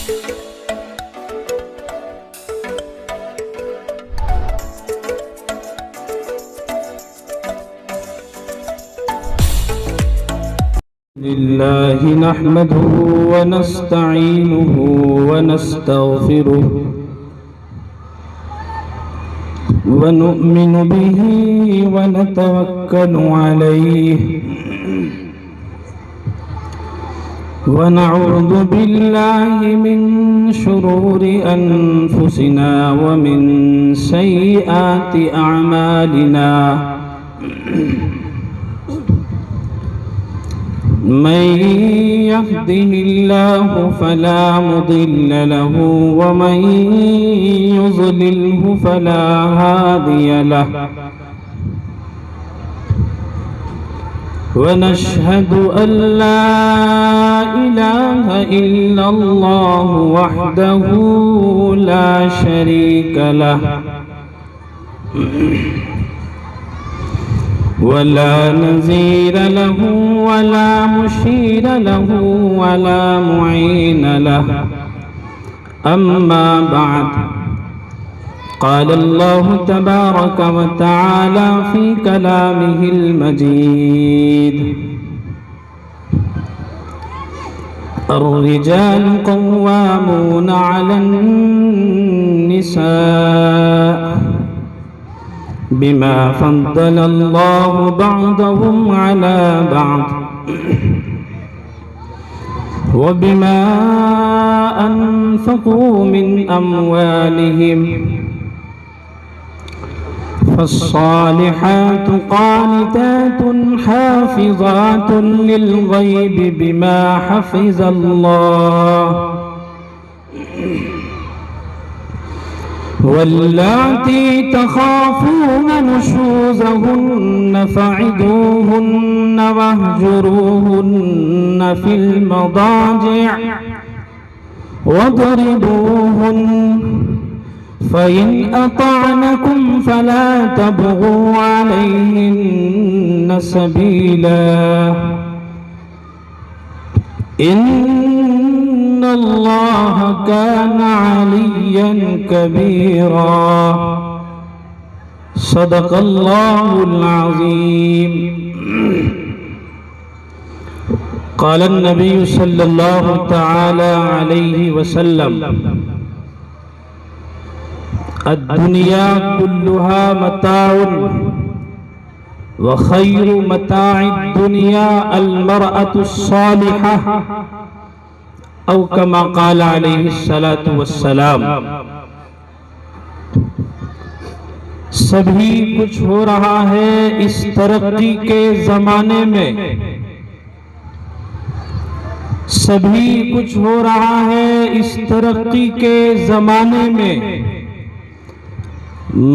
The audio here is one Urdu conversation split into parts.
لله نحمده ونستعينه ونستغفره ونؤمن به ونتوكل عليه ونعوذ بالله من شرور أنفسنا ومن سيئات أعمالنا من يهده الله فلا مضل له ومن يضلله فلا هادي له ونشهد أن لا إله إلا الله وحده لا شريك له ولا نظير له ولا مشير له ولا معين له أما بعد قال الله تبارك وتعالى في كلامه المجيد الرجال قوامون على النساء بما فضل الله بعضهم على بعض وبما أنفقوا من أموالهم فالصالحات قانتات حافظات للغيب بما حفظ الله واللاتي تخافون نشوزهن فعظوهن واهجروهن في المضاجع واضربوهن فإن أطعنكم فلا تبغوا عليهن سبيلا إن الله كان عليا كبيرا صدق الله العظيم قال النبي صلى الله تعالى عليه وسلم الدنيا كلها متاع وخير متاع الدنيا المرأة الصالحة او كما قال علیہ الصلاۃ والسلام۔ سبھی کچھ ہو رہا ہے اس ترقی کے زمانے میں، سبھی کچھ ہو رہا ہے اس ترقی کے زمانے میں،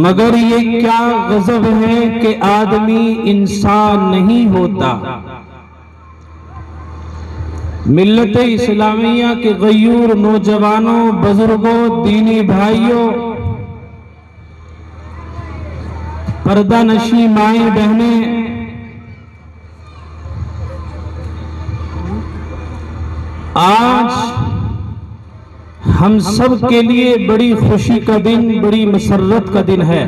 مگر یہ کیا غضب ہے کہ آدمی انسان نہیں ہوتا۔ ملت اسلامیہ کے غیور نوجوانوں، بزرگوں، دینی بھائیوں، پردہ نشی مائیں بہنیں، آج ہم سب کے لیے بڑی خوشی کا دن، بڑی مسرت کا دن ہے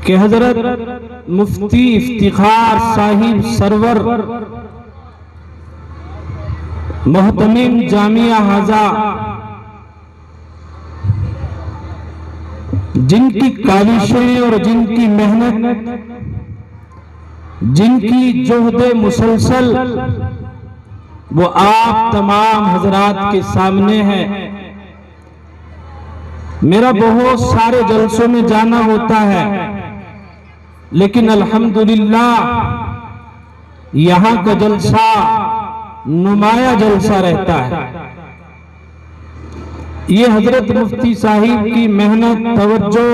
کہ حضرت مفتی افتخار صاحب سرور محتمم جامعہ ہزا، جن کی کاوشیں اور جن کی محنت، جن کی جہد مسلسل وہ آپ تمام حضرات کے سامنے ہے۔ میرا بہت سارے جلسوں میں جانا ہوتا ہے، لیکن الحمدللہ یہاں کا جلسہ نمایاں جلسہ رہتا ہے۔ یہ حضرت مفتی صاحب کی محنت، توجہ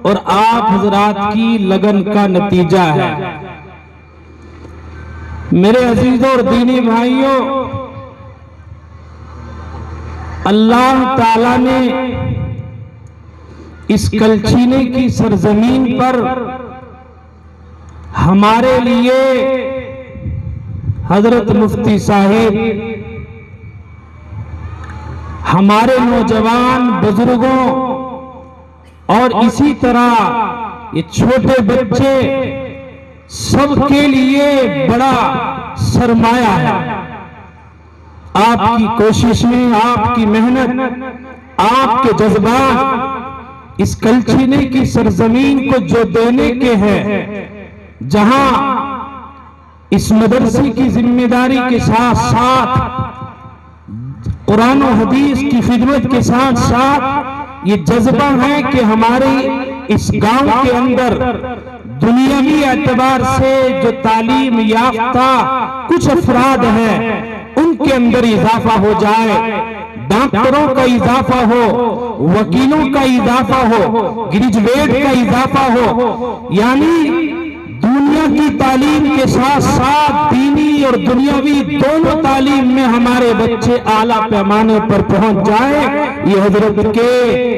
اور آپ حضرات کی لگن کا نتیجہ ہے۔ میرے عزیزوں اور دینی بھائیوں، اللہ تعالیٰ نے اس کلچینے کی سرزمین پر ہمارے لیے حضرت مفتی صاحب ہمارے نوجوان بزرگوں اور اسی طرح یہ چھوٹے بچے سب کے لیے بڑا سرمایہ ہے۔ آپ کی کوششیں، آپ کی محنت، آپ کے جذبات اس کلچینے کی سرزمین کو جو دینے کے ہیں، جہاں اس مدرسے کی ذمہ داری کے ساتھ ساتھ قرآن و حدیث کی خدمت کے ساتھ ساتھ یہ جذبہ ہے کہ ہمارے اس گاؤں کے اندر دنیاوی اعتبار سے جو تعلیم یافتہ کچھ افراد ہیں ان کے اندر اضافہ ہو جائے، ڈاکٹروں کا اضافہ ہو، وکیلوں کا اضافہ ہو، گریجویٹ کا اضافہ ہو، یعنی دنیا کی تعلیم کے ساتھ ساتھ دینی اور دنیاوی دونوں تعلیم میں ہمارے بچے اعلیٰ پیمانے پر پہنچ جائیں، یہ حضرت کے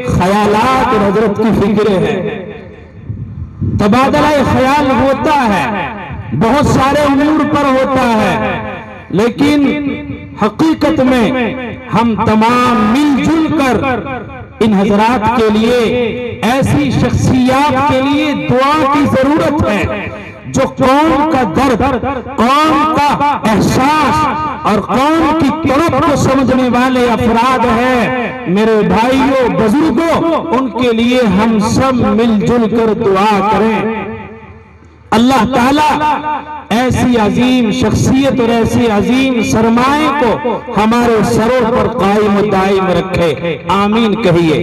خیالات اور حضرت کی فکریں ہیں۔ تبادلہ خیال ہوتا ہے، بہت سارے امور پر ہوتا ہے، لیکن حقیقت میں ہم تمام مل جل کر ان حضرات کے لیے، ایسی شخصیات کے لیے دعا کی ضرورت ہے جو قوم کا درد، قوم کا احساس اور قوم کی طرف کو سمجھنے والے افراد ہیں۔ میرے بھائیوں، بزرگوں، ان کے لیے ہم سب مل جل کر دعا کریں۔ اللہ تعالیٰ ایسی عظیم شخصیت اور ایسی عظیم سرمائے کو ہمارے سروں پر قائم و دائم رکھے، آمین کہیے۔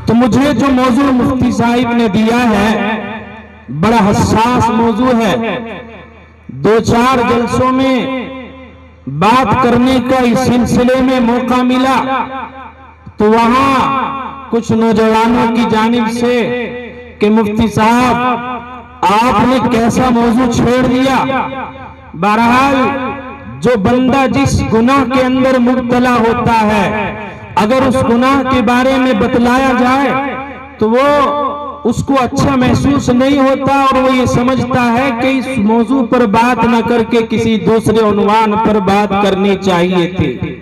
تو مجھے جو موضوع مفتی صاحب نے دیا ہے بڑا حساس موضوع ہے، 2-4 جلسوں میں بات کرنے کا اس سلسلے میں موقع ملا تو وہاں کچھ نوجوانوں کی جانب سے کہ مفتی صاحب آپ نے کیسا موضوع چھیڑ دیا۔ بہرحال جو بندہ جس گناہ کے اندر مبتلا ہوتا ہے، اگر اس گناہ کے بارے میں بتلایا جائے تو وہ اس کو اچھا محسوس نہیں ہوتا اور وہ یہ سمجھتا ہے کہ اس موضوع پر بات نہ کر کے کسی دوسرے عنوان پر بات کرنی چاہیے تھی۔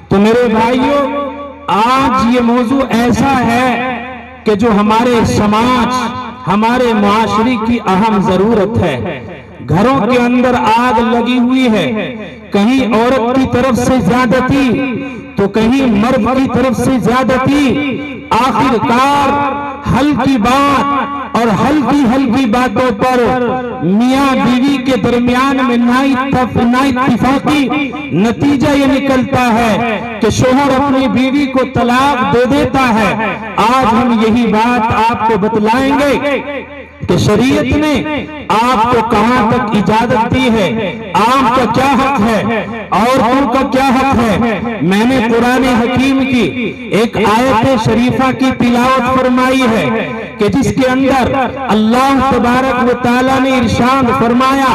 تو میرے بھائیوں، آج یہ موضوع ایسا ہے کہ جو ہمارے سماج، ہمارے معاشرے کی اہم ضرورت ہے۔ گھروں کے اندر آگ لگی ہوئی ہے، کہیں عورت کی طرف سے زیادتی تو کہیں مرد کی طرف سے زیادتی، آخرکار ہلکی بات اور ہلکی باتوں پر میاں بیوی کے درمیان میں نا اتفاقی نتیجہ یہ نکلتا ہے کہ شوہر اپنی بیوی کو طلاق دے دیتا ہے۔ آج ہم یہی بات آپ کو بتلائیں گے کہ شریعت نے آپ کو کہاں تک اجازت دی ہے، آپ کا کیا حق ہے، عورتوں کا کیا حق ہے۔ میں نے قرآن حکیم کی ایک آیت شریفہ کی تلاوت فرمائی ہے کہ جس کے اندر اللہ تبارک و تعالیٰ نے ارشاد فرمایا،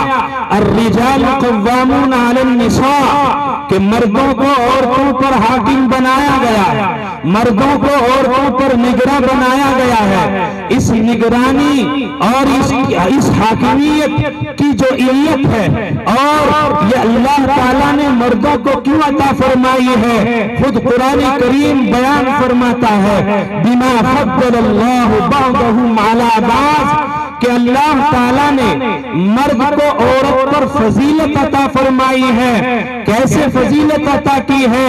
الرجال قوامون علی النساء، کہ مردوں کو عورتوں پر حاکم بنایا گیا ہے، مردوں کو عورتوں پر نگراں بنایا گیا ہے۔ اس نگرانی اور اس حاکمیت کی جو علت ہے اور یہ اللہ تعالیٰ نے مردوں کو کیوں عطا فرمائی ہے، خود قرآن کریم بیان فرماتا ہے، بما فضل اللہ بعضهم علی بعض، کہ اللہ تعالیٰ نے مرد کو عورت پر فضیلت عطا فرمائی ہے۔ کیسے فضیلت عطا کی ہے؟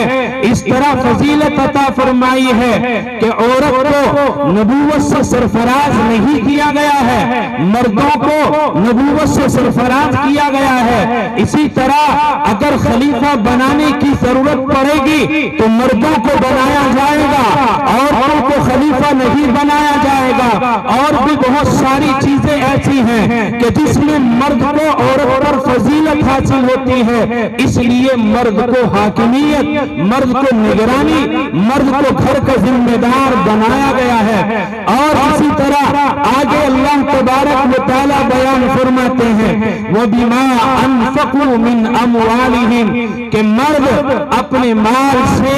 اس طرح فضیلت عطا فرمائی ہے کہ عورت کو نبوت سے سرفراز نہیں کیا گیا ہے، مردوں کو نبوت سے سرفراز کیا گیا ہے۔ اسی طرح اگر خلیفہ بنانے کی ضرورت پڑے گی تو مردوں کو بنایا جائے گا، عورتوں کو خلیفہ نہیں بنایا جائے گا۔ اور بھی بہت ساری چیزیں ایسی ہیں کہ جس میں مرد کو عورت پر فضیلت حاصل ہوتی ہے، اس لیے مرد کو حاکمیت، مرد کو نگرانی، مرد کو گھر کا ذمہ دار بنایا گیا ہے۔ اور اسی طرح آگے اللہ تبارک و تعالیٰ بیان فرماتے ہیں، وَبِمَا أَنفَقُوا مِنْ أَمْوَالِهِمْ، کہ مرد اپنے مال سے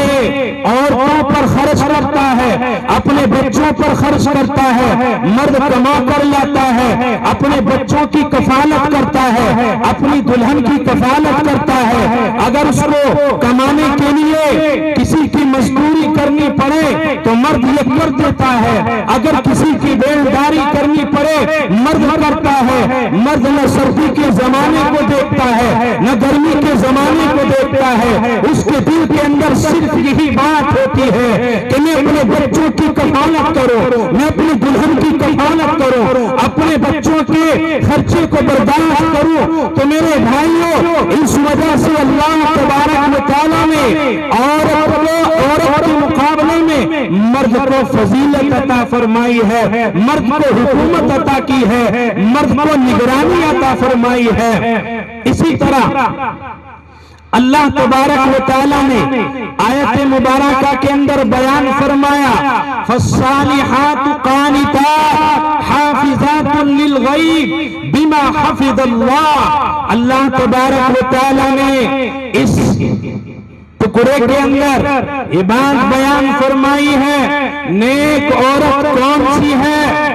عورتوں پر خرچ کرتا ہے، اپنے بچوں پر خرچ کرتا ہے، مرد کما کر لاتا ہے، اپنے بچوں کی کفالت کرتا ہے، اپنی دلہن کی کفالت کرتا ہے۔ اگر اس کو کمانے کے لیے لیے کسی کی مزدوری کرنی پڑے تو مرد یہ کر دیتا ہے، اگر کسی کی بیلداری کرنی پڑے مرد کرتا ہے۔ مرد نہ سردی کے زمانے کو دیکھتا ہے نہ گرمی کے زمانے کو دیکھتا ہے، اس کے دل کے اندر صرف یہی بات ہوتی ہے کہ میں اپنے بچوں کی کفالت کروں، میں اپنی دلہن کی کفالت کروں، اپنے بچوں کے خرچے کو برداشت کروں۔ تو میرے بھائیوں، اس وجہ سے اللہ تبارک و تعالیٰ نے عورت کے مقابلے میں مرد کو فضیلت عطا فرمائی ہے، مرد کو حکومت عطا کی ہے، مرد کو نگرانی عطا فرمائی ہے۔ اسی طرح اللہ تبارک و تعالیٰ نے آیت مبارکہ کے اندر بیان فرمایا فالصالحات قانتات حافظات للغیب بما حفظ اللہ۔ اللہ تبارک و تعالیٰ نے اس ٹکڑے کے اندر یہ بات بیان فرمائی ہے، نیک عورت کون سی ہے،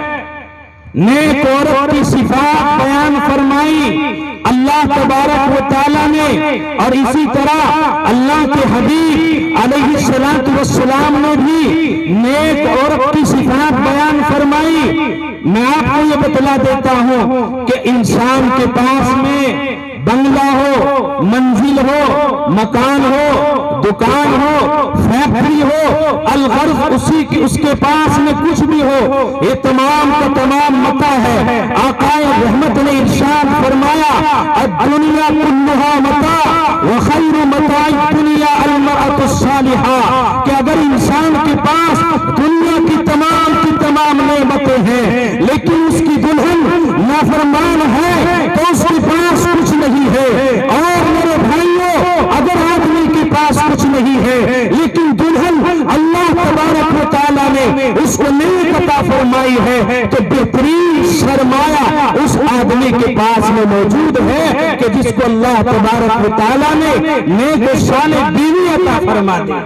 نیک عورت کی صفات بیان فرمائی اللہ تبارک و تعالیٰ نے، اور اسی طرح اللہ کے حبیب علیہ الصلوۃ والسلام نے بھی نیک عورت کی صفات بیان فرمائی۔ میں آپ کو یہ بتلا دیتا ہوں کہ انسان کے پاس میں بنگلہ ہو، منزل ہو، مکان ہو، دکان ہو، فیکٹری ہو، الغرض اس کے پاس میں کچھ بھی ہو، یہ تمام کا تمام متاع ہے۔ آقا رحمت نے ارشاد فرمایا الدنیا کلھا متاع وخیر متاع الدنیا المرأة الصالحہ، کہ اگر انسان کے پاس دنیا کی تمام نعمتیں ہیں لیکن اس کی دلہن نافرمان ہے تو اس کے پاس کچھ نہیں ہے۔ اور میرے بھائیوں، اگر آدمی کے پاس کچھ نہیں ہے لیکن دلہن اللہ تبارک و تعالیٰ نے اس کو نیک عطا فرمائی ہے تو بہترین سرمایہ اس آدمی کے پاس میں موجود ہے کہ جس کو اللہ تبارک و تعالیٰ نے نیک و صالح بیوی عطا فرما دی۔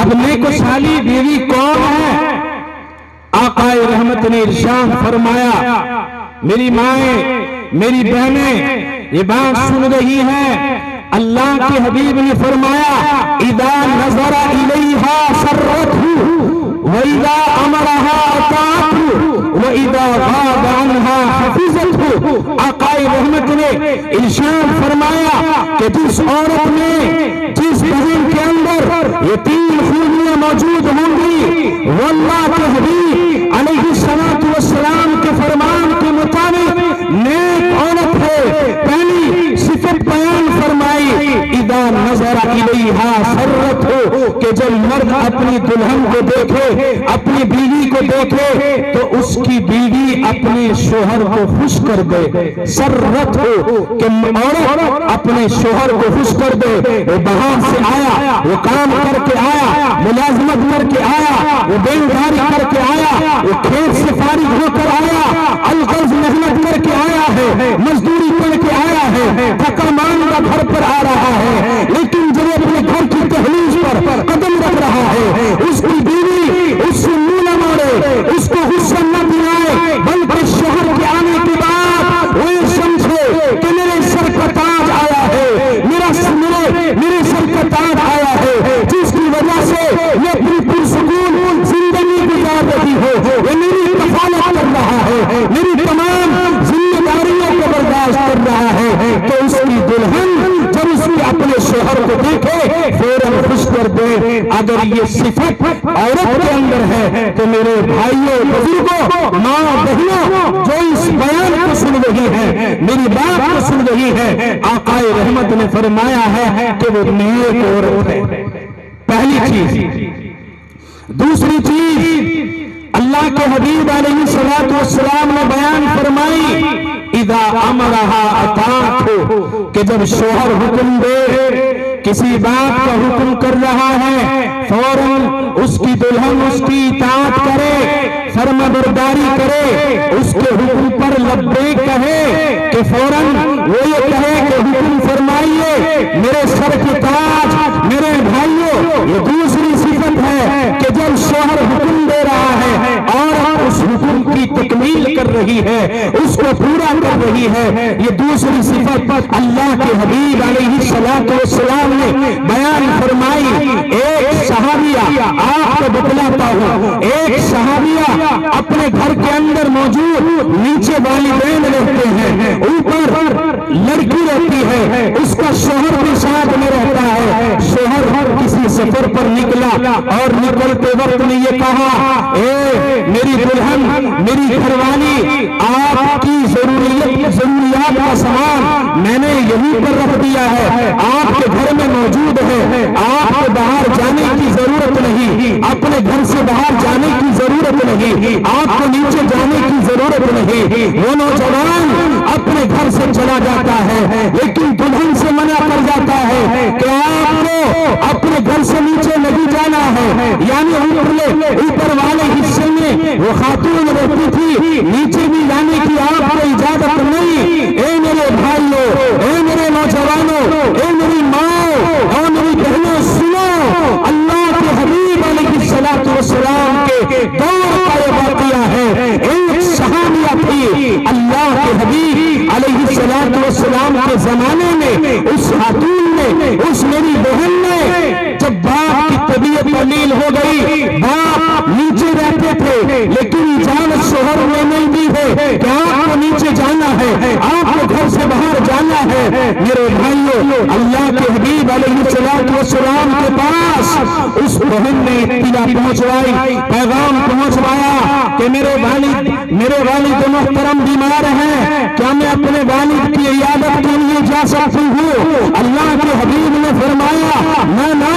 اب نیک و صالح بیوی کون ہے؟ آقا رحمت نے ارشاد فرمایا، میری مائیں، میری بہنیں یہ بات سن رہی ہیں، اللہ کے حبیب نے فرمایا اذا نظر الیہا سرتہ واذا امرہا اطاعتہ واذا غاب عنہا حفظتہ۔ آقا رحمت نے ارشاد فرمایا کہ جس عورت میں، جس بہن کے اندر یہ تین خوبیاں موجود ہوں گی، وہ اللہ کے حبیب علیہ الصلوۃ والسلام کے فرمان کے مطابق نیک عورت ہے۔ پہلی صفت بیان فرمائی اذا نظر الیہا سرتہ، کہ جب مرد اپنی دلہن کو دیکھے، اپنی بیوی کو دیکھے تو اس کی بیوی اپنے شوہر کو خوش کر دے۔ سرتہ کہ عورت اپنے شوہر کو خوش کر دے، وہ باہر سے آیا، وہ کام کر کے آیا، ملازمت کر کے آیا، وہ بیلداری کر کے آیا، وہ کھیت سے فارغ ہو کر آیا، الغرض محنت کر کے آیا ہے، مزدوری کر کے آیا ہے، تھکا ماندہ گھر پر آ رہا ہے، لیکن جب اپنے گھر کی دہلیز پر قدم رکھ رہا ہے اس کی بیوی اس سے منہ نہ موڑے، اس کو غصہ نہ دلائے، بلکہ شوہر کے آنے کے بعد وہ یہ سمجھے کہ میرے سر کا تاج آیا ہے، میرے سر کا تاج آیا ہے، جس کی وجہ سے یہ اپنی پرسکون زندگی گزار رہی ہے، یہ میری کفالت کر رہا ہے، میری تمام ذمہ داریوں کو برداشت کر رہا ہے۔ تو اس کی دلہن جب اس کے اپنے شوہر کو دیکھے فوراً خوش کر دے۔ اگر یہ صفت عورت کے اندر ہے تو میرے بھائیوں، بزرگوں، ماں، بہنوں جو اس بیان کو سن رہی ہے، میری بات کو سن رہی ہے، آقا رحمت نے فرمایا ہے کہ وہ نیک عورت ہے۔ پہلی چیز۔ دوسری چیز اللہ کے حبیب علیہ الصلوۃ والسلام نے بیان فرمائی اذا امرہا اطاعتہ، کہ جب شوہر حکم دے، کسی بات کا حکم کر رہا ہے، فوراً اس کی دلہن اس کی اطاعت کرے، فرمانبرداری کرے، اس کے حکم پر لبیک کہے، کہ فوراً وہ یہ کہے کہ حکم فرمائیے میرے سر کے تاج۔ میرے بھائیوں، یہ دوسری صفت ہے کہ جب شوہر حکم دے رہا ہے اور اس حکم کی تکمیل کر رہے رہی ہے اس کو پورا کر رہی ہے۔ یہ دوسری صفت اللہ کے حبیب علیہ السلام نے بیان فرمائی۔ ایک صحابیہ، آپ کو بتلاتا ہوں، ایک صحابیہ اپنے گھر کے اندر موجود، نیچے والدین رہتے ہیں، اوپر لڑکی رہتی ہے، اس کا شوہر بھی ساتھ میں رہتا ہے۔ شوہر کسی سفر پر نکلا اور نکلتے وقت نے یہ کہا، اے میری دلہن، میری گھر والی، آپ کی ضروریات کا سامان میں نے یہیں پر رکھ دیا ہے، آپ کے گھر میں موجود ہے، آپ کو باہر جانے کی ضرورت نہیں، اپنے گھر سے باہر جانے کی ضرورت نہیں، آپ کو نیچے جانے کی ضرورت نہیں۔ وہ نوجوان اپنے گھر سے چلا جاتا ہے، لیکن دلہن سے منع کر جاتا ہے کہ آپ کو اپنے گھر سے نیچے نہیں جانا ہے، یعنی اوپر والے حصے میں وہ خاتون رہتی تھی، نیچے بھی جانے کی آپ کو اجازت نہیں۔ اے میرے بھائیوں، اے میرے نوجوانوں، اے میری ماں اور میری بہنوں، سنو، اللہ کے حبیب علیہ السلام کے دور کا یہ واقعہ ہے۔ ایک صحابیہ تھی، اللہ کے حبیب علیہ السلام کے زمانے میں اس خاتون نے، اس میری بہن نے، جب باپ کی طبیعت قلیل ہو گئی، باپ نیچے رہتے تھے لیکن اجازت شوہر نے نہیں دی ہے کہ آپ کو نیچے جانا ہے، آپ کو گھر سے باہر جانا ہے۔ میرے بھائیوں، اللہ کے حبیب علیہ السلام کے پاس اس بہن نے اطلاع پہنچوائی، پیغام پہنچوایا کہ میرے والد محترم بیمار ہیں، کیا میں اپنے والد کی عیادت کے لیے جا سکتی ہوں؟ اللہ کے حبیب نے فرمایا، نہ،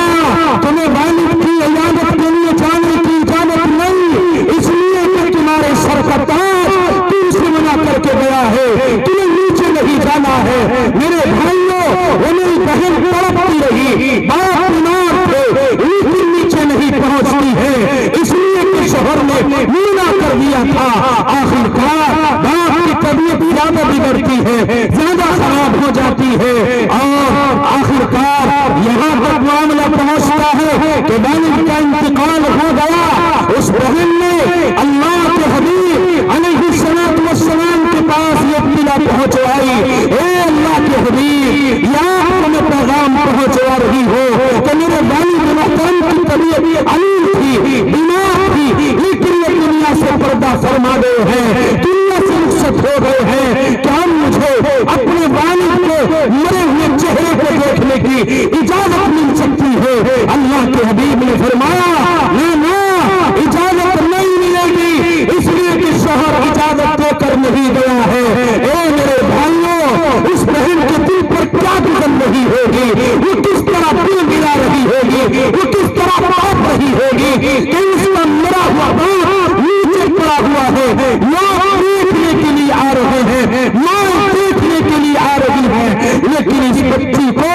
تمہیں والد کی عیادت کے لیے جانے کی اجازت نہیں، اس لیے کہ تمہارے سر کا تاج تم سے منع کر کے گیا ہے، تمہیں نیچے نہیں جانا ہے۔ میرے بھائیوں، وہ میری بہن تڑپتی رہی، باپ بیمار تھے لیکن نیچے نہیں پہنچتی ہے، اس لیے کہ شوہر نے منع کر دیا تھا۔ آخر کار باپ کی طبیعت زیادہ بگڑتی ہے، زیادہ خراب ہو جاتی ہے، اور آخر کار یہاں تک معاملہ پہنچتا ہے کہ والد کا انتقال ہو گیا۔ اس بہن نے اللہ کے حبیب علیہ السلام کے پاس یہ اطلاع پہنچوائی، اے اللہ کے حبیب، یا تمہیں پیغام پہنچوا رہی ہو کہ میرے والد محترم کی طبیعت علیل تھی، بیمار تھی، لیکن یہ دنیا سے پردہ فرما گئے ہیں، دنیا سے رخصت ہو گئے ہیں، کیا مجھے اپنے والد کے مرے ہوئے چہرے کو دیکھنے کی اجازت مل سکتی ہے؟ اللہ کے حبیب نے فرمایا، نہ، اجازت نہیں ملے گی، اس لیے کہ شوہر اجازت دے کر نہیں گیا ہے۔ اے میرے بھائیوں، اس بہن کے دل پر کیا گزر رہی ہوگی، وہ کس طرح دل گرا رہی ہوگی، وہ کس طرح پاپ رہی ہوگی کہ اس کا مرا ہوا باپ نیچے پڑا ہوا ہے، لوگ دیکھنے کے لیے آ رہے ہیں، ماں دیکھنے کے لیے آ رہی ہے، لیکن اس بچی کو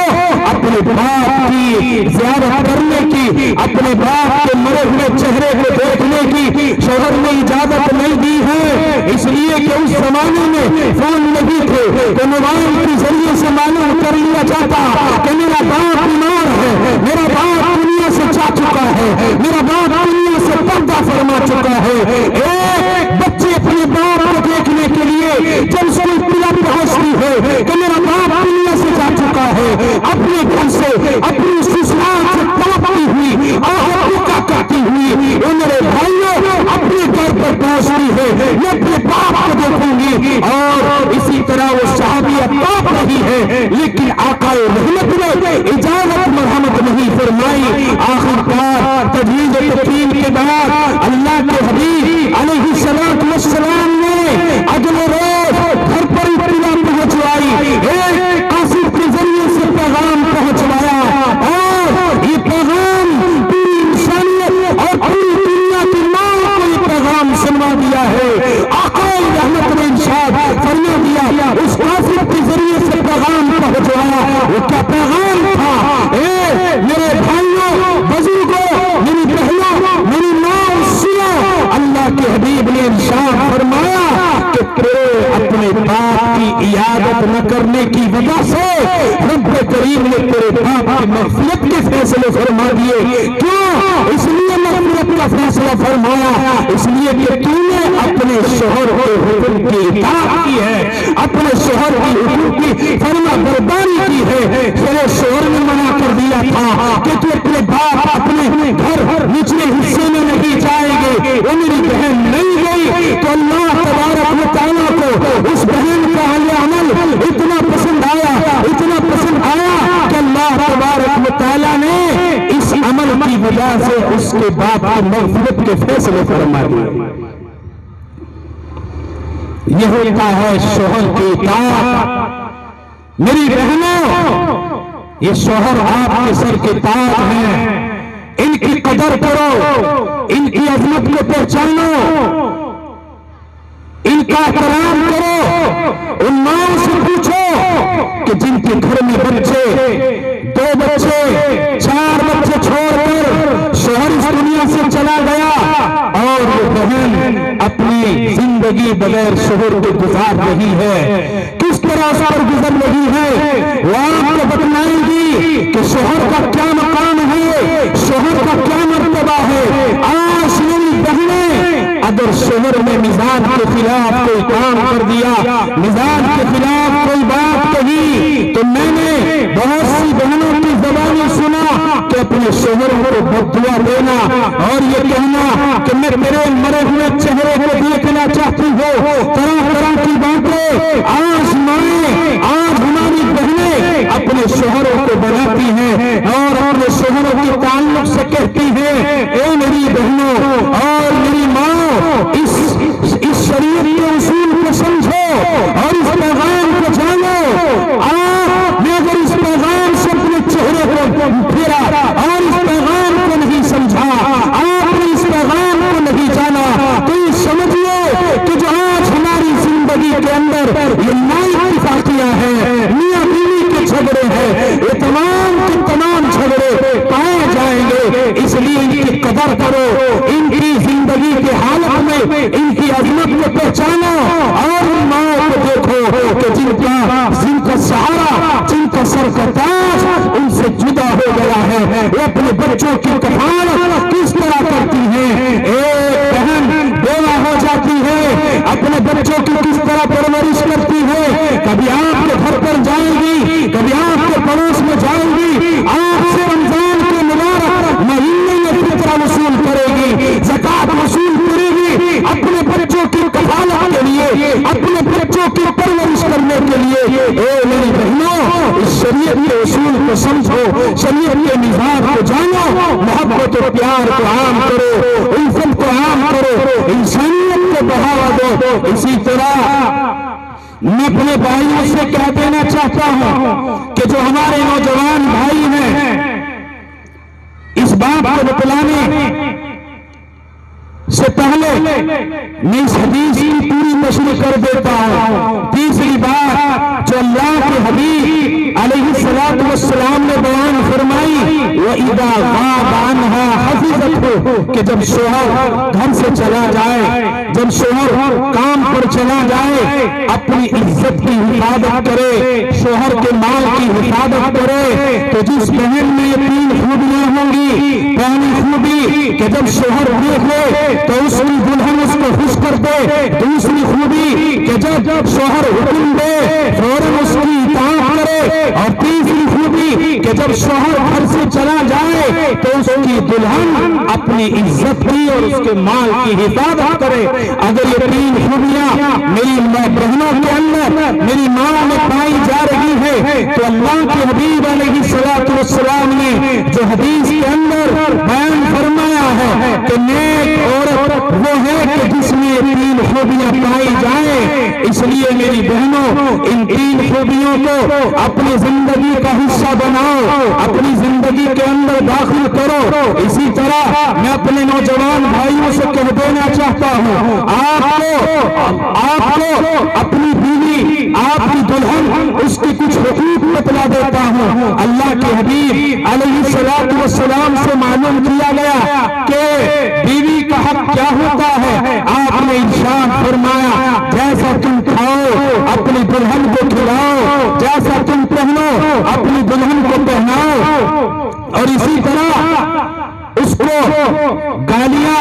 اپنے باپ کی زیارت کرنے کی، اپنے باپ کے مرے ہوئے چہرے کو دیکھنے کی شوہر نے اجازت نہیں دی ہے، اس لیے کہ اس زمانے میں فون نہیں تھے کہ موبائل کے ذریعے سے معلوم کر لیا جاتا کہ میرا باپ بیمار ہے، میرا باپ دنیا سے جا چکا ہے، میرا باپ دنیا سے پردہ فرما چکا ہے۔ ایک بچے اپنے باپ کو دیکھنے کے لیے جب اس کو اطلاع پہنچتی ہے کہ میرا باپ دنیا سے جا چکا ہے، اپنے گھر سے، اپنی سسرال سے تڑپتی ہوئی، کہتی ہوئی، میرے بھائیوں اپنے گھر پر پہنچتی ہے، میں اپنے باپ کو دیکھوں گی، اور اسی طرح وہ صحابیہ تڑپ رہی ہے، لیکن آقا رحمت نے اجازت مرحمت نہیں فرمائی۔ آخر کار تجویز و تقریر کے بعد اللہ کے حبیب علیہ السلام نے اگلے روز گھر پر اطلاع پہنچوائی، ایک قاصد کے ذریعے سے پیغام پہنچوایا، اور یہ پیغام پوری انسانیت اور پوری دنیا کی ماں کو یہ پیغام سنوا دیا ہے۔ آقا رحمت نے ارشاد فرما دیا، اس قاصد کے ذریعے سے پیغام پہنچوایا، وہ کیا پیغام تھا؟ اے میرے بھائیوں، بزرگوں، میری بہنوں، میری ماں، سنو، اللہ کے حبیب نے ارشاد فرمایا کہ تیرے اپنے باپ کی عیادت نہ کرنے کی وجہ سے رب کریم نے تیرے باپ کی مغفرت کے فیصلے فرما دیے۔ کیوں؟ اس لیے مغفرت کا فیصلہ فرمایا، اس لیے کہ تو نے اپنے شوہر کے حکم کی اطاعت کی ہے، اپنے شوہر کی حکم کی فرما برداری کی ہے۔ تیرے شوہر نے منع کر دیا تھا کہ تو اپنے باپ اپنے گھر نچلے حصے میں نہیں جائے گے، وہ میری بہن نہیں گئی، تو اللہ تبارک و تعالیٰ کو اس بہن کا عمل اتنا پسند آیا کہ اللہ تبارک و تعالیٰ نے اس عمل کی وجہ سے اس کے باپ کی مغفرت کے فیصلے فرما دیے۔ یہ ہوتا ہے شوہر کی اطاعت۔ میری بہنوں، یہ شوہر آپ کے سر کے تاج ہیں، ان کی قدر کرو، ان کی عظمت کو پہچانو، ان کا احترام کرو۔ ان ماں سے پوچھو کہ جن کے گھر میں بچے، 2 بچے 4 بچے چھوڑ کر شوہر اس دنیا سے چلا گیا اور وہ بہن اپنی زندگی بغیر شوہر کو گزار رہی ہے، کس طرح اس پر گزر رہی ہے، وہ آپ کو بتلائیں گی کہ شوہر کا کیا مقام ہے، شوہر کا کیا مرتبہ ہے۔ آج میری بہنیں اگر شوہر نے مزاج کے خلاف کوئی کام کر دیا، مزاج کے خلاف کوئی بات کہی، تو میں نے بہت سی بہنوں کی زبانیں سنا کہ اپنے شوہر کو بد دعا دینا اور یہ کہنا کہ میں تیرے مرے ہوئے چہرے کو دیکھنا چاہتی ہوں، طرح طرح کی باتیں آج مائیں، آج ہماری بہنیں اپنے شوہروں کو بناتی ہیں اور اپنے شوہروں کے تعلق سے کہتی ہیں، اے میری بہنوں اور میری ماں، اس شریعت کے اصول کو سمجھو اور اس پیغام کو جانو۔ آپ نے اگر اس پیغام سے اپنے چہرے کو پھیرا اور اس پیغام کو نہیں سمجھا، آپ نے اس پیغام کو نہیں جانا، تو یہ سمجھیے کہ جو آج ہماری زندگی کے اندر یہ نئی اتفاقیاں ہیں، میاں بیوی کے جھگڑے ہیں، یہ تمام کے تمام جھگڑے پائے جائیں گے۔ اس لیے ان کی قدر کرو، ان کی زندگی کے حالت میں ان کی عظمت کو پہچانو اور ان ماں کو دیکھو کہ جن کا سہارا، جن کا سر کا تاج ان سے جدا ہو گیا ہے، وہ اپنے بچوں کی کفالت کس طرح کرتی ہیں۔ ایک بہن بیوہ ہو جاتی ہے، اپنے بچوں کی کس طرح پرورش کرتی ہے، کبھی آپ کے گھر پر جائے گی، کبھی آپ کے پڑوس میں جائے گی، آپ سے رمضان کے مبارک مہینے میں فطرہ وصول کرے گی، زکات وصول کرے گی، اپنے بچوں کی کفالت کے لیے، اپنے بچوں کی پرورش کرنے کے لیے۔ اے میری بہنوں، اس شریعت کے اصول کو سمجھو، شریعت کے نظام کو جانو، محبت و پیار کو عام کرو، الفت کو عام کرو، انسانیت کو بڑھاوا دو۔ اسی طرح میں اپنے بھائیوں سے کہہ دینا چاہتا ہوں کہ جو ہمارے نوجوان بھائی ہیں، اس بات کو بتلانے سے پہلے میں اس حدیث کی پوری تشریح کر دیتا ہوں۔ تیسری بات جو اللہ کے حبیب علیہ الصلوۃ والسلام نے بیان فرمائی، وَإِذَا غَابَ عَنْهَا حَفِظَتْهُ، کہ جب شوہر گھر سے چلا جائے، جب شوہر کام پر چلا جائے، اپنی عزت کی حفاظت کرے، شوہر کے مال کی حفاظت کرے، تو جس بہن میں یہ 3 خوبیاں ہوں گی، پہلی خوبی کہ جب شوہر دیکھے تو اس کی دلہن اس کو خوش کر دے، دوسری خوبی کہ جب شوہر حکم دے فوراً اس کی اطاعت کرے، اور تیسری خوبی کہ جب شوہر گھر سے چلا جائے تو اس کی دلہن اپنی عزت کی اور اس کے مال کی حفاظت کرے۔ اگر یہ 3 خوبیاں میری بہنوں کے اندر، میری ماں میں پائی جا رہی ہے، تو اللہ کے حبیب علیہ الصلوۃ والسلام نے جو حدیث کے اندر بیان فرمایا ہے کہ نیک عورت وہ ہے کہ جس میں 3 خوبیاں پائی جائیں۔ اس لیے میری بہنوں، ان 3 خوبیوں کو اپنی زندگی کا حصہ بناؤ، اپنی زندگی کے اندر داخل کرو۔ اسی طرح میں اپنے نوجوان بھائیوں سے کہہ دینا چاہتا ہوں، آپ کو اپنی بیوی، آپ کی دلہن، اس کی کچھ حقوق بتلا دیتا ہوں۔ اللہ کے حبیب علیہ الصلوۃ والسلام سے معلوم کیا گیا کہ بیوی کا حق کیا ہوتا ہے۔ آپ نے ارشاد فرمایا، جیسا تم کھاؤ اپنی دلہن کو کھلاؤ، جیسا تم پہنو اپنی دلہن کو پہناؤ، اور اسی طرح اس کو گالیاں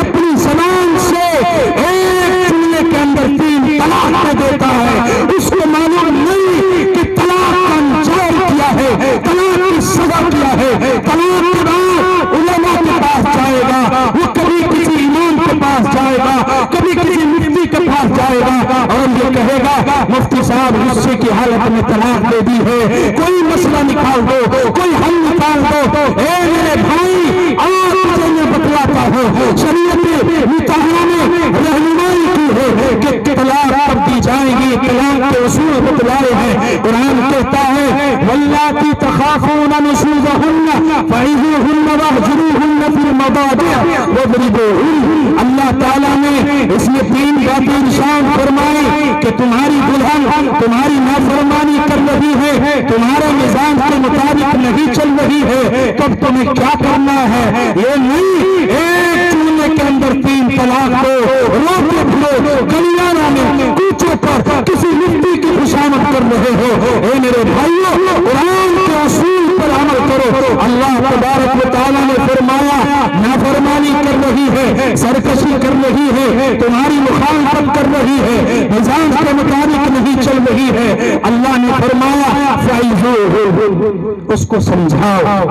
اپنی زبان سے ایک جملے کے اندر 3 طلاق دے دیتا ہے، اس کو معلوم نہیں کہ طلاق کا انجام کیا ہے، طلاق کی سزا کیا ہے۔ طلاق کے بعد علماء کے پاس جائے گا، وہ کبھی کسی امام کے پاس جائے گا، کبھی کسی مفتی کے پاس جائے گا اور یہ کہے گا مفتی صاحب غصے کی حالت میں طلاق دے دی ہے، کوئی مسئلہ نکال دو، کوئی حل نکال دو۔ اے میرے بھائی، آج مجھے میں بتلاتا ہوں، شریعت مطالعہ نے رہنمائی کی ہے کہ طلاق کب دی جائے گی، طلاق کے اصول بتلائے ہیں۔ قرآن کہتا ہے واللاتی تخافون نشوزہن فعظوہن واہجروہن فی المضاجع واضربوہن۔ اللہ تعالیٰ نے اس میں 3 باتیں ارشاد فرمائی کہ تمہاری دلہن تمہاری نافرمانی کر رہی ہے، تمہارے نظام کے مطابق نہیں چل رہی ہے، تب تمہیں کیا کرنا ہے؟ یہ نہیں ایک چولہے کے اندر 3 طلاق دو، روکے پھرو گلیانوں میں کوچوں پر کسی مفتی کی خوشامد کر رہے ہو۔ اے میرے بھائیو، قرآن کے اصول پر عمل کرو۔ اللہ تبارک و تعالیٰ نے فرمایا نافرمانی کر رہی ہے، سرکشی کر رہی ہے، تمہاری مخالفت کر رہی ہے، نظام کے مطابق نہیں چل رہی ہے، اللہ نے فرمایا فَعِظُوهُ، اس کو سمجھاؤ،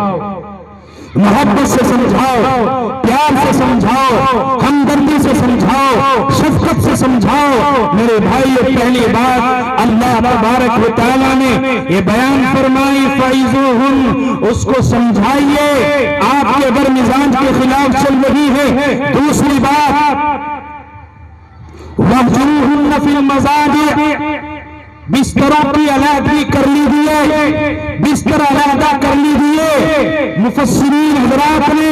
محبت سے سمجھاؤ، پیار سے سمجھاؤ، ہمدردی سے سمجھاؤ، شفقت سے سمجھاؤ۔ میرے بھائیو، پہلی بات اللہ تبارک و تعالیٰ نے یہ بیان فرمائی فَعِظُوهُمْ، اس کو سمجھائیے، آپ کے اگر مزاج کے خلاف چل رہی ہے۔ دوسری بات وَاهْجُرُوهُنَّ فِي الْمَضَاجِعِ، بستروں کی علیحدگی کر لیجیے، بستر علیحدہ کر لیجیے۔ مفسرین حضرات نے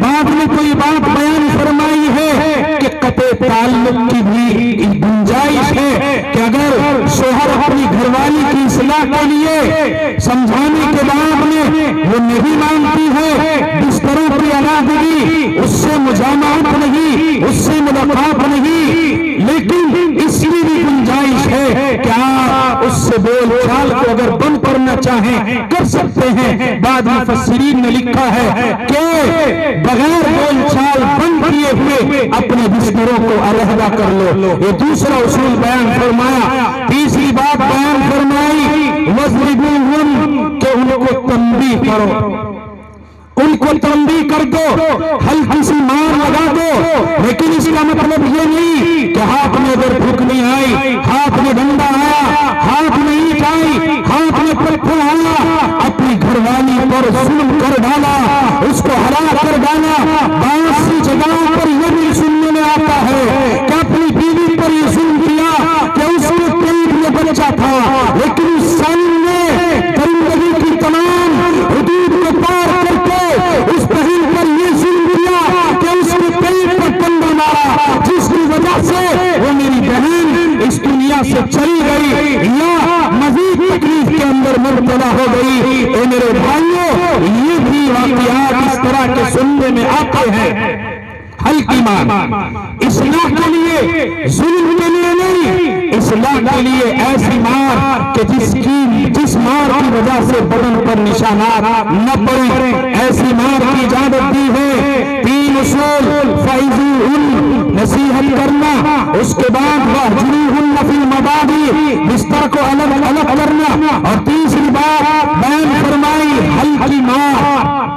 بعد میں کوئی بات بیان فرمائی ہے کہ قطع تعلق کی بھی گنجائش ہے کہ اگر شوہر اپنی گھر والی کی اصلاح کے لیے سمجھانے کے بعد میں وہ نہیں مانتی ہے، بستروں کی علیحدگی، اس سے مجامعت نہیں، اس سے ملاقات نہیں، لیکن اس کی بھی گنجائش ہے کہ آپ اس سے بول چال کو اگر بند کرنا چاہیں کر سکتے ہیں۔ بعد مفسرین نے لکھا ہے کہ بغیر بول چال بند کیے ہوئے اپنے بستروں کو علیحدہ کر لو، یہ دوسرا اصول بیان فرمایا۔ تیسری بات بیان فرمائی وَاضْرِبُوهُمْ، کہ ان کو تنبیہ کرو، ان کو تنبیہ کر دو، ہلکی سی مار لگا دو، لیکن اس کا مطلب یہ نہیں کہ ہاتھ میں اگر بھوک نہیں آئی، ہاتھ میں ڈنڈا آیا، ہاتھ میں اینٹ آئی، ہاتھ میں پتھر آیا، اپنی گھر والی پر ظلم کر ڈالا، اس کو ہلاک کر ڈالا۔ بہت سی جگہوں پر یہ بھی سننے میں آتا ہے کہ اپنی بیوی پر یہ ظلم کیا کہ اس میں پیٹ میں بچہ تھا، لیکن اس سالم نے درندگی کی تمام حدود کو پار کر کے اس بہن پر یہ ظلم کیا کہ اس کے پیٹ پر ڈنڈا مارا، جس کی وجہ سے وہ میری بہن اس دنیا سے چلی گئی یا مزید تکلیف کے اندر مبتلا ہو گئی۔ اے میرے بھائیوں، یہ بھی واقعات اس طرح کے سننے میں آتے ہیں۔ ہلکی مار اصلاح کے لیے، ظلم کے لیے نہیں، اصلاح کے لیے ایسی مار کہ جس مار کی وجہ سے بدن پر نشانات نہ پڑیں، ایسی مار کی اجازت دی ہے۔ 3 اصول فَعِظُوهُمْ، نصیحت کرنا، اس کے بعد وَاهْجُرُوهُنَّ فِي الْمَضَاجِعِ، بستر کو الگ الگ کرنا، اور تیسری بات بیان فرمائی ہلکی مار۔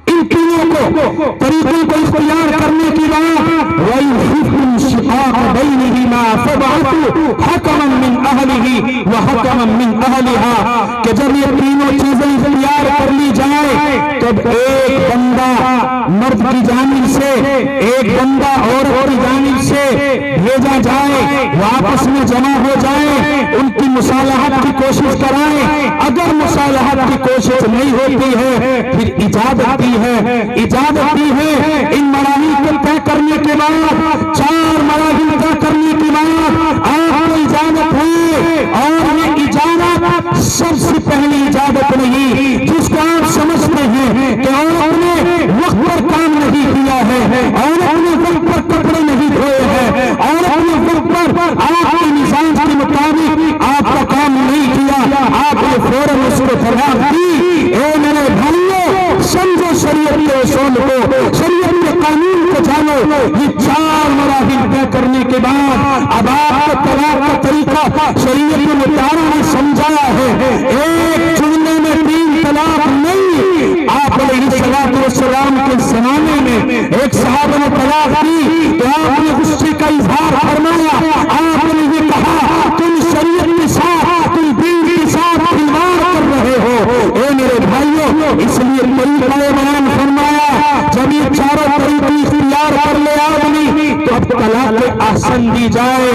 ان تینوں کو طریقوں کو اختیار کرنے کی بات وَيُخِفُّ الشِّقَاقَ بَيْنِهِمَا فَبَعَثُوا حَكَمًا مِّنْ أَهْلِهِ وَحَكَمًا مِّنْ أَهْلِهَا، کہ جب یہ تینوں چیزیں اختیار کر لی جائیں تب ایک بندہ مرد کی جانب سے، ایک بندہ عورت کی جانب سے بھیجا جائے، وہ آپس میں جمع ہو جائیں، ان کی مصالحت کی کوشش کرائیں۔ اگر مصالحت کی کوشش نہیں ہوتی ہے پھر اجازت دی ہے، اجازت دی ہے۔ ان مراحل کو طے کرنے کے بعد، 4 مراحل طے کرنے کے بعد آپ کو اجازت ہے، اور یہ اجازت سب سے پہلی اجازت نہیں جس کو آپ سمجھتے ہیں کہ عورت نے وقت پر کام نہیں کیا ہے، عورت نے وقت پر کپڑے نہیں دھوئے ہیں، عورت نے وقت پر آپ کے نظام کے مطابق آپ کا کام نہیں کیا، آپ نے فوراً اس کو فراغ دی۔ اے میرے بھائیوں، سمجھو شریعت کے اصول کو، شریعت کے قانون کو جانو، شریعت مطالعہ نے سمجھایا ہے ایک جملے میں 3 طلاق نہیں۔ آپ علیہ السلام کے زمانے میں ایک صحابہ نے طلاق دی تو آپ نے غصے کا اظہار فرمایا، آپ نے یہ کہا تم شریعت کے ساتھ، تم دین کے ساتھ کھلواڑ کر رہے ہو۔ اے میرے بھائیوں، اس لیے طریقہ بیان فرمایا جب یہ چاروں طریقے اختیار کر لے آدمی تو اب طلاق احسن دی جائے۔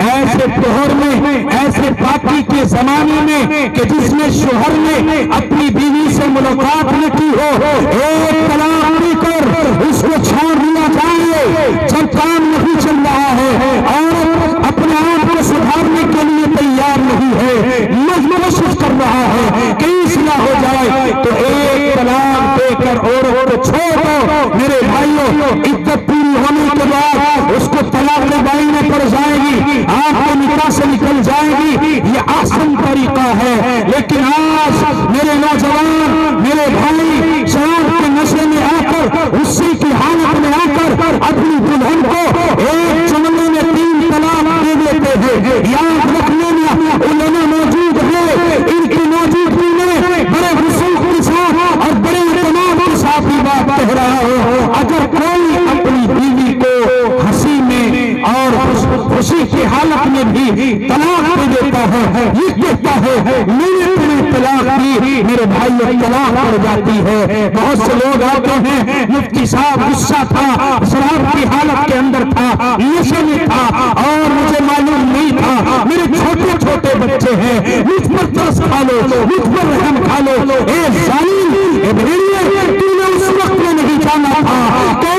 ایسے دور میں، ایسے پاکی کے زمانے میں کہ جس میں شوہر نے اپنی بیوی سے ملاقات نہ کی ہو، ایک طلاق دے کر اس کو چھوڑ دیا جائے۔ جب کام نہیں چل رہا ہے اور اپنے آپ کو سدھارنے کے لیے تیار نہیں ہے، کوشش کر رہا ہے کہ اصلاح ہو جائے، تو ایک طلاق دے کر عورت کو چھوڑ دو۔ میرے بھائیوں، عدت پوری ہونے کے بعد اس کو طلاق بائنے پڑ جائے گی، آپ کو نکاح سے نکل جائے گی، یہ آسان طریقہ ہے۔ لیکن آج میرے نوجوان، میرے بھائی شراب کے نشے میں آ کر، اسی کی حالت میں آ کر اپنی دلہن کو ایک جملے میں 3 طلاق دے دیتے ہیں۔ یاد رکھنے میں علماء موجود ہیں، ان کی موجودگی میں بڑے رسوخ کے ساتھ اور بڑے اعتماد کے ساتھ یہ بات کہہ رہا ہوں، اگر کوئی اپنی بیوی کو ہنسی میں اور خوشی کی حالت میں بھی طلاق دے دیتا ہے، یہ کہتا ہے میں نے طلاق دی، میرے بھائی طلاق پڑ جاتی ہے۔ بہت سے لوگ آتے ہیں، مفتی صاحب غصہ تھا، شراب کی حالت کے اندر تھا، نشے میں تھا اور مجھے معلوم نہیں تھا، میرے چھوٹے چھوٹے بچے ہیں، مجھ پر ترس کھا لو، مجھ پر رحم کھا لو۔ اے ظالم، اے بھیڑیے، تو نے اس وقت میں نہیں جانا تھا کہ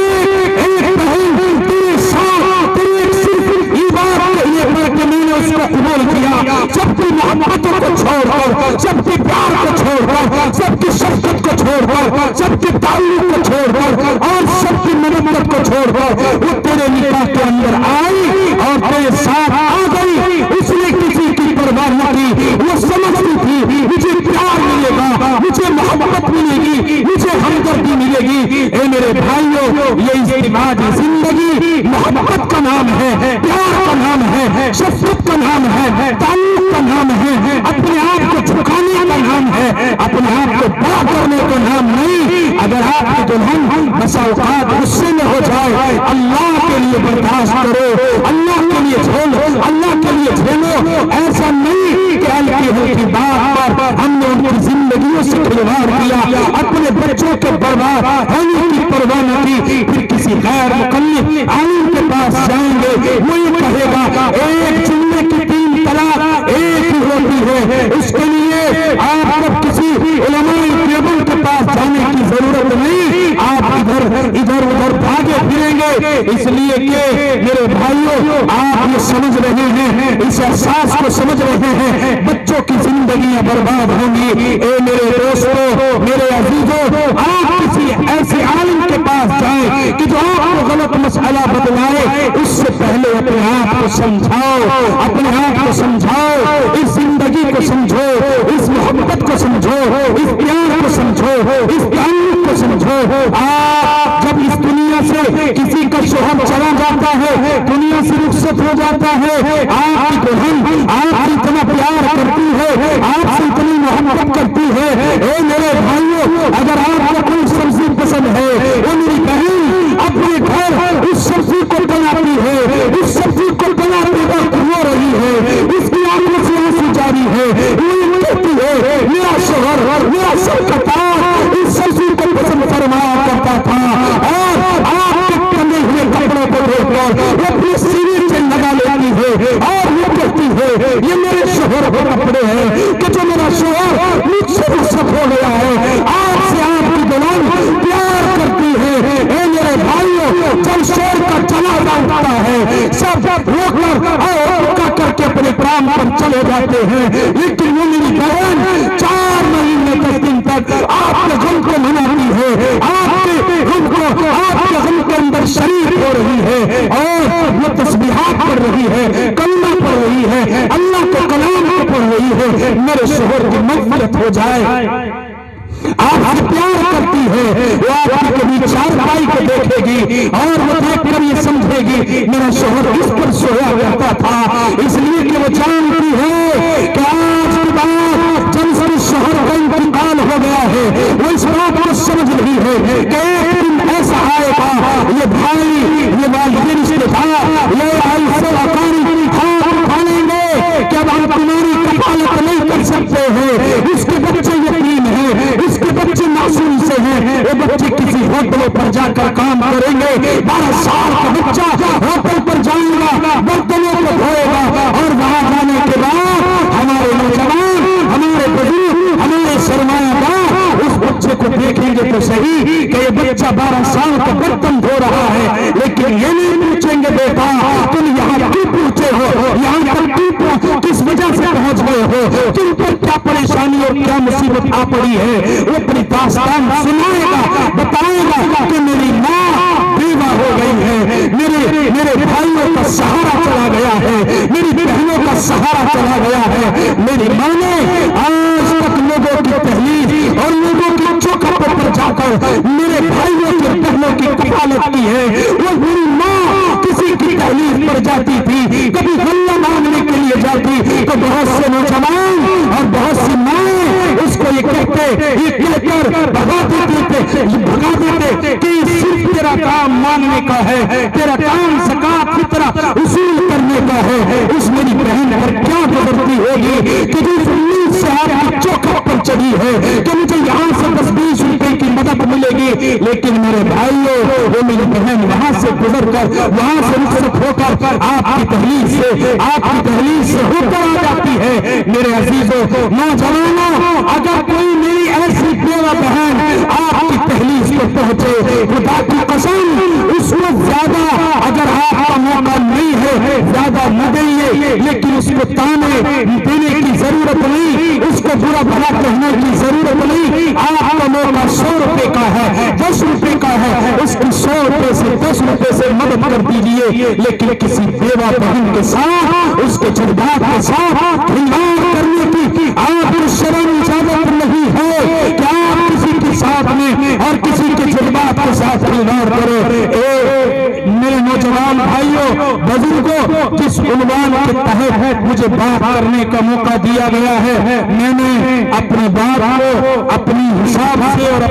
ایک بہن تیرے ساتھ، تیرے ایک صرف یہ بات کہیے پر کہ میں نے اس کو قبول کیا، سب کی محبتوں کو چھوڑ کر، سب کے پیار کو چھوڑ کر، سب کی شفقت کو چھوڑ کر، سب کے تعلق کو چھوڑ کر اور سب کی محبت کو چھوڑ کر وہ تیرے نکاح کے اندر آئی اور تیرے ساتھ آ گئی۔ اس نے کسی کی پرواہ نہ کی، وہ سمجھتی تھی مجھے پیار ملے گا، مجھے محبت ملے گی، مجھے ہمدردی ملے گی۔ اے میرے بھائیوں، یہ ازدواجی زندگی محبت کا نام ہے، پیار کا نام ہے، شفقت کا نام ہے، تعلق کا نام ہے، اپنے آپ کو جھکانے کا نام ہے، اپنے آپ کو بڑا کرنے کا نام نہیں۔ اگر آپ کی دلہن بسا اوقات غصے میں ہو جائے، اللہ کے لیے برداشت کرو، اللہ کے لیے جھیلو، اللہ کے لیے جھیلو۔ ایسا نہیں کہ ہلکی ہلکی بات پر ہم نے ان کی زندگیوں سے کھلواڑ کیا، اپنے بچوں کے برباد ہونے کی پرواہ نہ کی، پھر کسی غیر مکلف عالم کے پاس جائیں گے، وہ یہ کہے گا ایک جملے کی 3 طلاق ایک ہی ہوتی ہے۔ اس کے لیے آپ اب کسی علماء دیوبند کے پاس جانے کی ضرورت نہیں، آپ ادھر ادھر بھاگے پھریں گے، اس لیے کہ میرے بھائیوں آپ یہ سمجھ رہے ہیں، اس احساس کو سمجھ رہے ہیں بچوں کی زندگیاں برباد ہوں گی۔ اے میرے دوستوں، میرے عزیزوں، آپ کسی ایسے عالم کے پاس جائیں کہ جو آپ کو غلط مسئلہ بتلائے، اس سے پہلے اپنے آپ کو سمجھاؤ، اپنے آپ کو سمجھاؤ، اس زندگی کو سمجھو، اس محبت کو سمجھو، اس پیار کو سمجھو، اس تعلق کو سمجھو۔ آپ جب اس دنیا سے کسی کا شوہر چلا جاتا ہے، دنیا سے رخصت ہو جاتا ہے، آپ کی دلہن آپ سے اتنا پیار کرتی ہے، آپ سے اتنی محبت کرتی ہے۔ اے میرے بھائیوں، اگر آپ کو کوئی سبزی پسند ہے، وہ میری بہن اپنے گھر اس سبزی کو بناتی ہے، اس سبزی کو بناتے وقت رو رہی ہے، اس کی آنکھوں سے آنسو جاری ہے، وہ کہتی ہے میرا شوہر، میرا سر کا تاج اس سبزی کو پسند فرمایا کرتا تھا، اور آپ کے کندھے ہوئے کپڑوں کو دیکھ کر وہ اپنے سینے سے لگا لیتی ہے اور وہ کہتی ہے یہ میرے شوہر کے کپڑے ہیں کہ جو میرا شوہر مجھ سے رخصت ہو گیا ہے۔ آپ سے آپ کی دلہن پیار کرتی ہے۔ اے میرے بھائیوں، جب شور کا جنازہ اٹھتا ہے، سب رو کر اور کر کے اپنے کام پر چلے جاتے ہیں، لیکن وہ میری بہن 4 مہینے 10 دن تک آپ کے غم کو مناتی ہے، آپ کے غم کو، آپ کے غم کے اندر شریک ہو رہی ہے اور وہ تسبیحات پڑھ رہی ہے، کلمہ پڑھ رہی ہے، اللہ کے کلام کو پڑھ رہی ہے، میرے شوہر کی مغفرت ہو جائے۔ آپ سے پیار کرتی ہے، وہ آپ کی کبھی چارپائی کو دیکھے گی اور وہ دیکھ کر یہ سمجھے گی میرا شوہر اس پر سویا کرتا تھا، اس لیے کہ وہ جانتی ہے کریں گے. 12 سال کا بچہ ہوٹل پر جائے گا, برتنوں کو دھوئے گا, اور وہاں جانے کے بعد ہمارے نوجوان, ہمارے بزرگ, ہمارے سرمایہ دار اس بچے کو دیکھیں گے تو صحیح کہ یہ بچہ 12 سال کا برتن دھو رہا ہے, لیکن یہ نہیں پوچھیں گے بیٹا تم یہاں کیوں پہنچے ہو, یہاں پر کس وجہ سے پہنچ گئے ہو, تم پر کیا پریشانی اور کیا مصیبت آ پڑی ہے. وہ اپنی داستان سنائے گا, بتائے گا کہ میری ماں بیوہ ہو گئی ہے, میرے بھائیوں کا سہارا چلا گیا ہے, میری بہنوں کا سہارا چلا گیا ہے. میری ماں نے آج تک لوگوں کی تحلیل اور لوگوں کی چوکھٹوں پر جا کر میرے بھائیوں کے بہنوں کی کفالت کی ہے. وہ میری ماں کسی کی تحلیل پر جاتی تھی, کبھی غلہ مانگنے کے لیے جاتی, تو بہت سے نوجوان اور بہت سی مائیں اس کو یہ کہہ کر بھگا دیتے کہ صرف تیرا کام ماننے کا ہے, تیرا کام زکات فطرہ اصول کرنے کا ہے. اس میری بہن پر کیا گزرتی ہوگی کہ جو امید سے آپ کی چوکھٹ پر چڑھی ہے کہ مجھے یہاں سے 10-20 روپے کی مدد ملے گی, لیکن میرے بھائیوں وہ میری بہن وہاں سے گزر کر, وہاں سے رخصت ہو کر آپ کی دہلیز سے ہو کر آ جاتی ہے. میرے عزیزوں, نوجوانوں, اگر کوئی میری ایسی بیوہ بہن آپ کی دہلیز پر پہنچے, خدا کی قسم اس کو زیادہ اگر آپ کا موقع نہیں ہے زیادہ نہ دئیے, لیکن اس کو تانے دینے کی ضرورت نہیں, اس کو برا بھلا کہنے کی ضرورت نہیں. آپ کا موقع 100 روپے کا ہے, 10 روپے کا ہے, اس کی 100 روپے سے 10 روپے سے مدد کر دیجیے, لیکن کسی بیوہ بہن کے ساتھ, اس کے جذبات کے ساتھ کھلواڑ کرنے کی آپ کو شرم اجازت نہیں ہے کہ آپ کسی کے ساتھ میں اور کسی کے جذبات کے ساتھ کھلواڑ کرو. میرے نوجوان بھائیوں, بزرگوں, جس عنوان کے تحت مجھے بات کرنے کا موقع دیا گیا ہے, میں نے اپنی بات کو اپنی حساب سے اور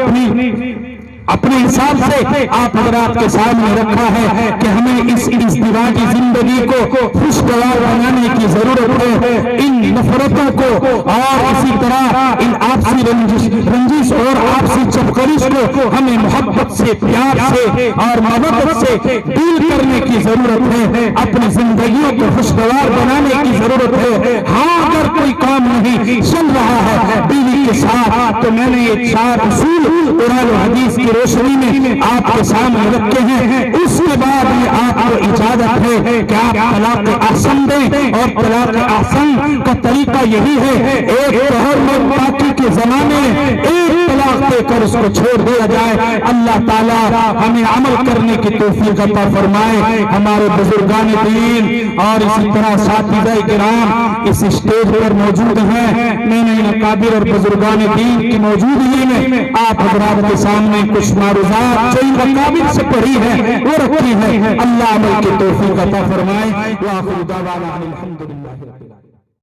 اپنے حساب سے آپ حضرات کے سامنے رکھا ہے کہ ہمیں اس ازدواجی زندگی کو خوشگوار بنانے کی ضرورت ہے. ان نفرتوں کو اور اسی طرح ان آپسی رنجش اور آپسی چپکرش کو ہمیں محبت سے, پیار سے اور محبت سے دور کرنے کی ضرورت ہے. اپنی زندگیوں کو خوشگوار بنانے کی ضرورت ہے. ہاں, اگر کوئی کام نہیں چل رہا ہے بیوی کے ساتھ تو میں نے یہ 4 اصول قرآن و حدیث کی روشنی میں آپ کے سامنے رکھے ہیں. اس کے بعد یہ آپ کو اجازت ہے کہ آپ طلاق احسن دیں, اور طلاق احسن کا طریقہ یہی ہے, ایک طہر میں باقی کے زمانے ایک طلاق دے کر اس کو چھوڑ دیا جائے. اللہ تعالیٰ ہمیں عمل کرنے کی توفیق عطا فرمائے. ہمارے بزرگان دین اور اسی طرح اساتذہ کرام اس اسٹیج پر موجود ہیں. میں نے اکابر اور بزرگان دین کی موجودگی میں آپ حضرات کے سامنے کچھ معروضات جو اکابر سے پڑھی ہے وہ رکھی ہے. اللہ عمل کی توفیق عطا فرمائے. وآخر دعوانا الحمدللہ.